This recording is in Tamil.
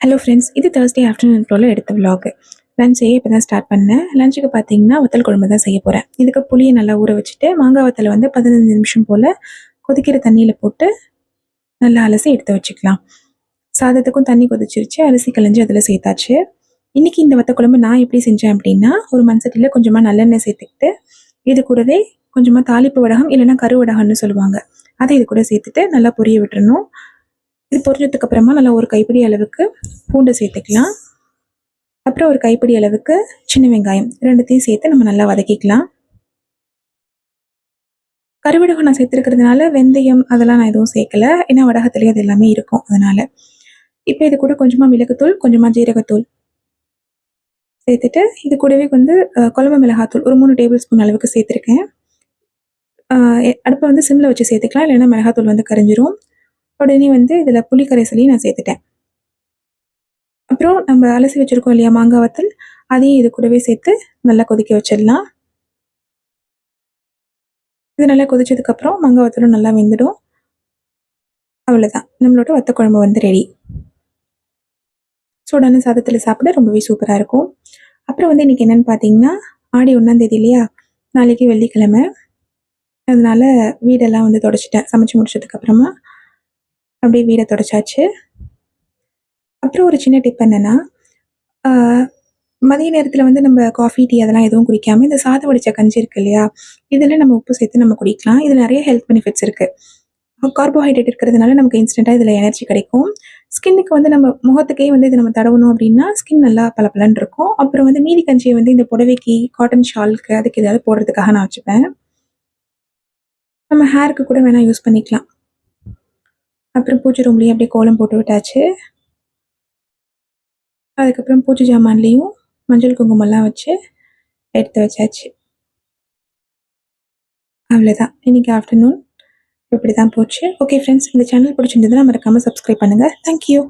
ஹலோ ஃப்ரெண்ட்ஸ், இது Thursday ஆஃப்டர்நூன் போல எடுத்த விலாக். லஞ்ச் செய்ய இப்போ தான் ஸ்டார்ட் பண்ணேன். லஞ்சுக்கு பார்த்தீங்கன்னா வத்தல் குழம்பு தான் செய்ய போகிறேன். இதுக்கு புளியை நல்லா ஊற வச்சுட்டு மாங்காய் வத்தலை வந்து 15 நிமிஷம் போல் கொதிக்கிற தண்ணியில் போட்டு நல்லா அலசி எடுத்து வச்சுக்கலாம். சாதத்துக்கும் தண்ணி கொதிச்சிருச்சு, அரிசி களைஞ்சி அதில் சேர்த்தாச்சு. இன்றைக்கி இந்த வத்த குழம்பு நான் எப்படி செஞ்சேன் அப்படின்னா, ஒரு மண்சட்டியில் கொஞ்சமாக நல்லெண்ணெய் சேர்த்துக்கிட்டு இது கூடவே கொஞ்சமாக தாளிப்பு வடகம் இல்லைன்னா கருவடகம்னு சொல்லுவாங்க, அதை இது கூட சேர்த்துட்டு நல்லா பொரிய விட்டுறணும். இது பொரிஞ்சதுக்கு அப்புறமா நல்லா ஒரு கைப்பிடி அளவுக்கு பூண்டு சேர்த்துக்கலாம். அப்புறம் ஒரு கைப்பிடி அளவுக்கு சின்ன வெங்காயம், ரெண்டுத்தையும் சேர்த்து நம்ம நல்லா வதக்கிக்கலாம். கருவடகம் நான் சேர்த்துருக்கிறதுனால வெந்தயம் அதெல்லாம் நான் எதுவும் சேர்க்கல, ஏன்னா வடகத்துலேயே அது எல்லாமே இருக்கும் அதனால. இப்போ இது கூட கொஞ்சமாக மிளகுத்தூள், கொஞ்சமாக ஜீரகத்தூள் சேர்த்துட்டு இது கூடவே வந்து குழம்பு மிளகாத்தூள் ஒரு 3 டேபிள் ஸ்பூன் அளவுக்கு சேர்த்துருக்கேன். அடுப்பை வந்து சிம்மில் வச்சு சேர்த்துக்கலாம், இல்லைன்னா மிளகாத்தூள் வந்து கரைஞ்சிரும். உடனே வந்து இதில் புளி கரைசலையும் நான் சேர்த்துட்டேன். அப்புறம் நம்ம அலசி வச்சுருக்கோம் இல்லையா மாங்காய் வத்தல், அதையும் இது கூடவே சேர்த்து நல்லா கொதிக்க வச்சிடலாம். இது நல்லா கொதிச்சதுக்கப்புறம் மாங்காய் வத்தலும் நல்லா வெந்துடும். அவ்வளோதான், நம்மளோட வத்த குழம்பு வந்து ரெடி. சூடான சாதத்தில் சாப்பிட ரொம்பவே சூப்பராக இருக்கும். அப்புறம் வந்து இன்றைக்கி என்னென்னு பார்த்தீங்கன்னா, ஆடி 1ஆம் தேதி இல்லையா, நாளைக்கு வெள்ளிக்கிழமை. அதனால் வீடெல்லாம் வந்து தொடச்சிட்டேன். சமைச்சு முடிச்சதுக்கப்புறமா அப்படியே வீடை தொடச்சாச்சு. அப்புறம் ஒரு சின்ன டிப் என்னென்னா, மதிய நேரத்தில் வந்து நம்ம காஃபி டீ அதெல்லாம் எதுவும் குடிக்காமல் இந்த சாதம் வடித்த கஞ்சி இருக்குது இல்லையா, இதில் நம்ம உப்பு சேர்த்து நம்ம குடிக்கலாம். இதில் நிறைய ஹெல்த் பெனிஃபிட்ஸ் இருக்குது. கார்போஹைட்ரேட் இருக்கிறதுனால நமக்கு இன்ஸ்டண்ட்டாக இதில் எனர்ஜி கிடைக்கும். ஸ்கின்னுக்கு வந்து நம்ம முகத்துக்கே வந்து இது நம்ம தடவணும் அப்படின்னா ஸ்கின் நல்லா பளபளன்னு இருக்கும். அப்புறம் வந்து மீதி கஞ்சியை வந்து இந்த புடவைக்கு, காட்டன் ஷாலுக்கு அதுக்கு ஏதாவது போடுறதுக்காக நான் வச்சுப்பேன். நம்ம ஹேருக்கு கூட வேணால் யூஸ் பண்ணிக்கலாம். அப்புறம் பூஜை ரூம்லேயும் அப்படியே கோலம் போட்டு விட்டாச்சு. அதுக்கப்புறம் பூஜை ஜாமான்லேயும் மஞ்சள் குங்குமம்லாம் வச்சு எடுத்து வச்சாச்சு. அவ்வளோதான், இன்றைக்கி ஆஃப்டர்நூன் இப்படி தான் போச்சு. ஓகே ஃப்ரெண்ட்ஸ், இந்த சேனல் பிடிச்சிருந்ததுன்னா மறக்காமல் சப்ஸ்கிரைப் பண்ணுங்கள். தேங்க்யூ.